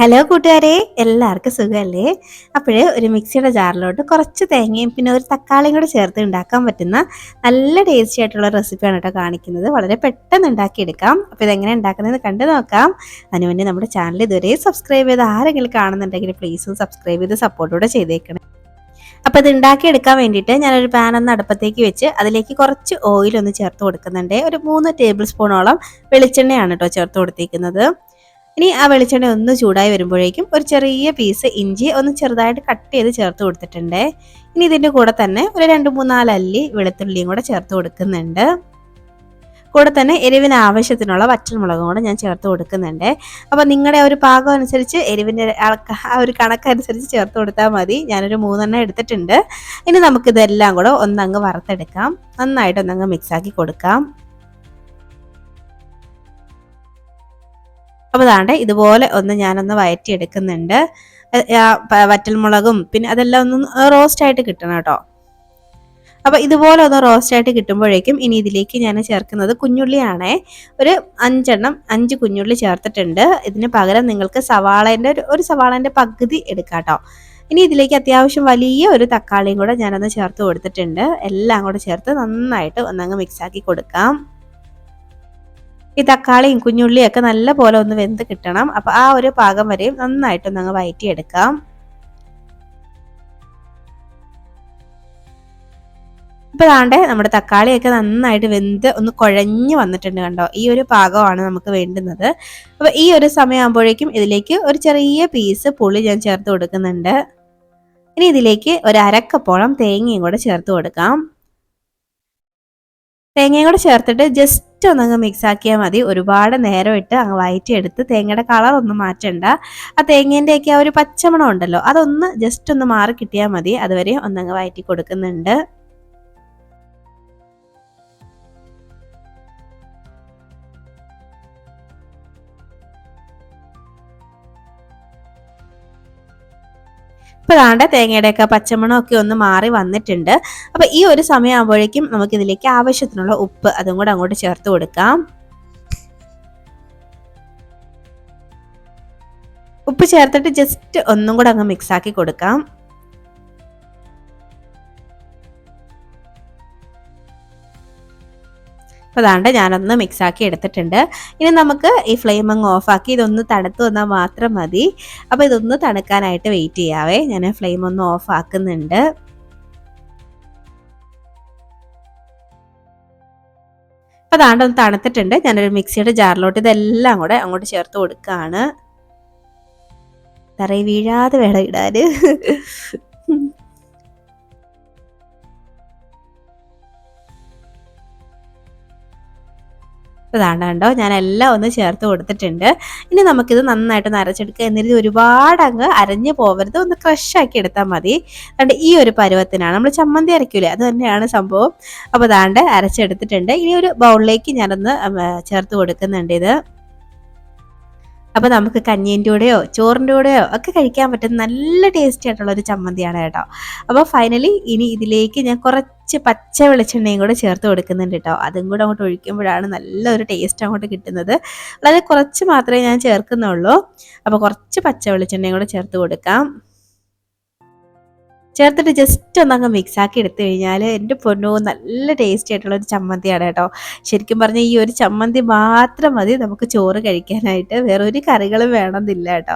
Hello കൂട്ടുകാരെ, എല്ലാവർക്കും സുഖമല്ലേ? അപ്പോഴേ ഒരു മിക്സിയുടെ ജാറിലോട്ട് കുറച്ച് തേങ്ങയും പിന്നെ ഒരു തക്കാളിയും കൂടെ ചേർത്ത് ഉണ്ടാക്കാൻ പറ്റുന്ന നല്ല ടേസ്റ്റി ആയിട്ടുള്ള റെസിപ്പിയാണ് കേട്ടോ കാണിക്കുന്നത്. വളരെ പെട്ടെന്ന് ഉണ്ടാക്കിയെടുക്കാം. അപ്പോൾ ഇതെങ്ങനെ ഉണ്ടാക്കുന്നതെന്ന് കണ്ടു നോക്കാം. അതിനുവേണ്ടി നമ്മുടെ ചാനൽ ഇതുവരെ സബ്സ്ക്രൈബ് ചെയ്ത് ആരെങ്കിലും കാണുന്നുണ്ടെങ്കിൽ പ്ലീസ് സബ്സ്ക്രൈബ് ചെയ്ത് സപ്പോർട്ടോടെ ചെയ്തേക്കണം. അപ്പോൾ ഇത് ഉണ്ടാക്കിയെടുക്കാൻ വേണ്ടിയിട്ട് ഞാനൊരു പാൻ ഒന്ന് അടുപ്പത്തേക്ക് വെച്ച് അതിലേക്ക് കുറച്ച് ഓയിൽ ഒന്ന് ചേർത്ത് കൊടുക്കുന്നുണ്ട്. ഒരു 3 ടേബിൾ സ്പൂണോളം വെളിച്ചെണ്ണയാണ് കേട്ടോ ചേർത്ത് കൊടുത്തിരിക്കുന്നത്. ഇനി ആ വെളിച്ചെണ്ണ ഒന്ന് ചൂടായി വരുമ്പോഴേക്കും ഒരു ചെറിയ പീസ് ഇഞ്ചി ഒന്ന് ചെറുതായിട്ട് കട്ട് ചെയ്ത് ചേർത്ത് കൊടുത്തിട്ടുണ്ട്. ഇനി ഇതിൻ്റെ കൂടെ തന്നെ ഒരു 2-3-4 അല്ലി വെളുത്തുള്ളിയും കൂടെ ചേർത്ത് കൊടുക്കുന്നുണ്ട്. കൂടെ തന്നെ എരിവിന് ആവശ്യത്തിനുള്ള വറ്റൽമുളകും കൂടെ ഞാൻ ചേർത്ത് കൊടുക്കുന്നുണ്ട്. അപ്പോൾ നിങ്ങളുടെ ഒരു പാകം അനുസരിച്ച് എരിവിൻ്റെ ആ ഒരു കണക്കനുസരിച്ച് ചേർത്ത് കൊടുത്താൽ മതി. ഞാനൊരു 3 എടുത്തിട്ടുണ്ട്. ഇനി നമുക്കിതെല്ലാം കൂടെ ഒന്നങ്ങ് വറുത്തെടുക്കാം. നന്നായിട്ട് ഒന്നങ്ങ് മിക്സാക്കി കൊടുക്കാം. അപ്പോൾ ദാണ്ടെ ഇതുപോലെ ഞാനൊന്ന് വഴറ്റിയെടുക്കുന്നുണ്ട്. വറ്റൽമുളകും പിന്നെ അതെല്ലാം ഒന്ന് റോസ്റ്റായിട്ട് കിട്ടണം കേട്ടോ. അപ്പോൾ ഇതുപോലെ ഒന്ന് റോസ്റ്റായിട്ട് കിട്ടുമ്പോഴേക്കും ഇനി ഇതിലേക്ക് ഞാൻ ചേർക്കുന്നത് കുഞ്ഞുള്ളിയാണേ. ഒരു 5 കുഞ്ഞുള്ളി ചേർത്തിട്ടുണ്ട്. ഇതിന് പകരം നിങ്ങൾക്ക് ഒരു സവാളേൻ്റെ പകുതി എടുക്കാം കേട്ടോ. ഇനി ഇതിലേക്ക് അത്യാവശ്യം വലിയ ഒരു തക്കാളിയും കൂടെ ഞാനൊന്ന് ചേർത്ത് കൊടുത്തിട്ടുണ്ട്. എല്ലാം കൂടെ ചേർത്ത് നന്നായിട്ട് ഒന്നങ്ങ് മിക്സാക്കി കൊടുക്കാം. ഈ തക്കാളിയും കുഞ്ഞുള്ളിയും ഒക്കെ നല്ല പോലെ ഒന്ന് വെന്ത് കിട്ടണം. അപ്പോൾ ആ ഒരു പാകം വരെയും നന്നായിട്ടൊന്നങ്ങ് വഴറ്റിയെടുക്കാം. ഇപ്പോൾ ദാണ്ടെ നമ്മുടെ തക്കാളിയൊക്കെ നന്നായിട്ട് വെന്ത് ഒന്ന് കുഴഞ്ഞു വന്നിട്ടുണ്ട് കണ്ടോ. ഈ ഒരു പാകമാണ് നമുക്ക് വേണ്ടുന്നത്. അപ്പോൾ ഈ ഒരു സമയമാകുമ്പോഴേക്കും ഇതിലേക്ക് ഒരു ചെറിയ പീസ് പുളി ഞാൻ ചേർത്ത് കൊടുക്കുന്നുണ്ട്. ഇനി ഇതിലേക്ക് ഒരു അരക്കപ്പോളം തേങ്ങയും കൂടെ ചേർത്ത് കൊടുക്കാം. തേങ്ങയും കൂടെ ചേർത്തിട്ട് ജസ്റ്റ് ഒന്നങ്ങ് മിക്സ് ആക്കിയാൽ മതി. ഒരുപാട് നേരം ഇട്ട് അങ്ങ് വഴറ്റിയെടുത്ത് തേങ്ങയുടെ കളർ ഒന്നും മാറ്റണ്ട. ആ തേങ്ങേൻ്റെയൊക്കെ ആ ഒരു പച്ചമണം ഉണ്ടല്ലോ, അതൊന്ന് ജസ്റ്റ് ഒന്ന് മാറി കിട്ടിയാൽ മതി. അതുവരെ ഒന്നങ്ങ് വഴറ്റി കൊടുക്കുന്നുണ്ട്. ഇപ്പോൾ ദാണ്ടെ തേങ്ങയുടെയൊക്കെ പച്ചമണമൊക്കെ ഒന്ന് മാറി വന്നിട്ടുണ്ട്. അപ്പോൾ ഈ ഒരു സമയമാകുമ്പോഴേക്കും നമുക്കിതിലേക്ക് ആവശ്യത്തിനുള്ള ഉപ്പ് അതും കൂടെ അങ്ങോട്ട് ചേർത്ത് കൊടുക്കാം. ഉപ്പ് ചേർത്തിട്ട് ജസ്റ്റ് ഒന്നും കൂടെ അങ്ങ് മിക്സാക്കി കൊടുക്കാം. അപ്പോൾ ദാണ്ട് ഞാനൊന്ന് മിക്സാക്കി എടുത്തിട്ടുണ്ട്. ഇനി നമുക്ക് ഈ ഫ്ലെയിം അങ്ങ് ഓഫാക്കി ഇതൊന്ന് തണുത്ത് വന്നാൽ മാത്രം മതി. അപ്പോൾ ഇതൊന്ന് തണുക്കാനായിട്ട് വെയിറ്റ് ചെയ്യാവേ. ഞാൻ ഫ്ലെയിം ഒന്ന് ഓഫ് ആക്കുന്നുണ്ട്. അപ്പോൾ ദാണ്ട് ഒന്ന് തണുത്തിട്ടുണ്ട്. ഞാനൊരു മിക്സിയുടെ ജാറിലോട്ട് ഇതെല്ലാം കൂടെ അങ്ങോട്ട് ചേർത്ത് കൊടുക്കുകയാണ്. തറയിൽ വീഴാതെ വേണം ഇടാൻ. ഇതാണ്ട് കണ്ടോ, ഞാനെല്ലാം ഒന്ന് ചേർത്ത് കൊടുത്തിട്ടുണ്ട്. ഇനി നമുക്കിത് നന്നായിട്ട് അരച്ചെടുക്കുക. എന്നിട്ട് ഒരുപാട് അങ്ങ് അരഞ്ഞു പോകരുത്, ഒന്ന് ക്രഷാക്കി എടുത്താൽ മതി. അതുകൊണ്ട് ഈ ഒരു പരുവത്തിനാണ് നമ്മൾ ചമ്മന്തി അരയ്ക്കൂലേ, അത് തന്നെയാണ് സംഭവം. അപ്പോൾ അതാണ്ട് അരച്ചെടുത്തിട്ടുണ്ട്. ഇനി ഒരു ബൗളിലേക്ക് ഞാനൊന്ന് ചേർത്ത് കൊടുക്കുന്നുണ്ട് ഇത്. അപ്പോൾ നമുക്ക് കഞ്ഞീൻ്റെ കൂടെയോ ചോറിൻ്റെ കൂടെയോ ഒക്കെ കഴിക്കാൻ പറ്റുന്ന നല്ല ടേസ്റ്റി ആയിട്ടുള്ള ഒരു ചമ്മന്തിയാണ് കേട്ടോ. അപ്പോൾ ഫൈനലി ഇനി ഇതിലേക്ക് ഞാൻ കുറച്ച് പച്ച വെളിച്ചെണ്ണയും കൂടെ ചേർത്ത് കൊടുക്കുന്നുണ്ട് കേട്ടോ. അതും കൂടെ അങ്ങോട്ട് ഒഴിക്കുമ്പോഴാണ് നല്ലൊരു ടേസ്റ്റ് അങ്ങോട്ട് കിട്ടുന്നത്. വളരെ കുറച്ച് മാത്രമേ ഞാൻ ചേർക്കുന്നുള്ളൂ. അപ്പോൾ കുറച്ച് പച്ച വെളിച്ചെണ്ണയും കൂടെ ചേർത്ത് കൊടുക്കാം. ചേർത്തിട്ട് ജസ്റ്റ് ഒന്നങ്ങ് മിക്സാക്കി എടുത്തു കഴിഞ്ഞാൽ എൻ്റെ പൊന്നോ നല്ല ടേസ്റ്റി ആയിട്ടുള്ള ഒരു ചമ്മന്തിയാണ് കേട്ടോ. ശരിക്കും പറഞ്ഞാൽ ഈ ഒരു ചമ്മന്തി മാത്രം മതി നമുക്ക് ചോറ് കഴിക്കാനായിട്ട്. വേറെ ഒരു കറികളും വേണമെന്നില്ല കേട്ടോ.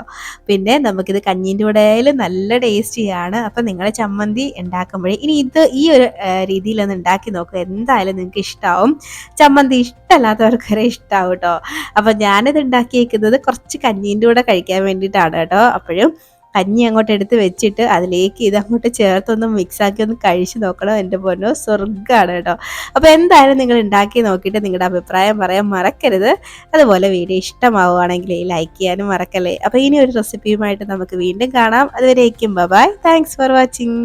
പിന്നെ നമുക്കിത് കഞ്ഞീൻ്റെ കൂടെ ആയാലും നല്ല ടേസ്റ്റിയാണ്. അപ്പം നിങ്ങൾ ചമ്മന്തി ഉണ്ടാക്കുമ്പോഴേ ഇനി ഈ ഒരു രീതിയിലൊന്ന് ഉണ്ടാക്കി നോക്കുക. എന്തായാലും നിങ്ങൾക്ക് ഇഷ്ടമാവും. ചമ്മന്തി ഇഷ്ടമല്ലാത്തവർക്ക് വരെ ഇഷ്ടമാവും കേട്ടോ. അപ്പം ഞാനിത് ഉണ്ടാക്കിയേക്കുന്നത് കുറച്ച് കഞ്ഞീൻ്റെ കൂടെ കഴിക്കാൻ വേണ്ടിയിട്ടാണ് കേട്ടോ. അപ്പോഴും കഞ്ഞി അങ്ങോട്ട് എടുത്ത് വെച്ചിട്ട് അതിലേക്ക് ഇതങ്ങോട്ട് ചേർത്തൊന്ന് മിക്സാക്കി ഒന്ന് കഴിച്ച് നോക്കണം. എൻ്റെ പൊന്നോ സ്വർഗ്ഗമാണ് കേട്ടോ. അപ്പോൾ എന്തായാലും നിങ്ങൾ ഉണ്ടാക്കി നോക്കിയിട്ട് നിങ്ങളുടെ അഭിപ്രായം പറയാൻ മറക്കരുത്. അതുപോലെ വീഡിയോ ഇഷ്ടമാവുകയാണെങ്കിൽ ലൈക്ക് ചെയ്യാനും മറക്കല്ലേ. അപ്പോൾ ഇനി ഒരു റെസിപ്പിയുമായിട്ട് നമുക്ക് വീണ്ടും കാണാം. അതുവരേക്കും ബൈ. Thanks for watching.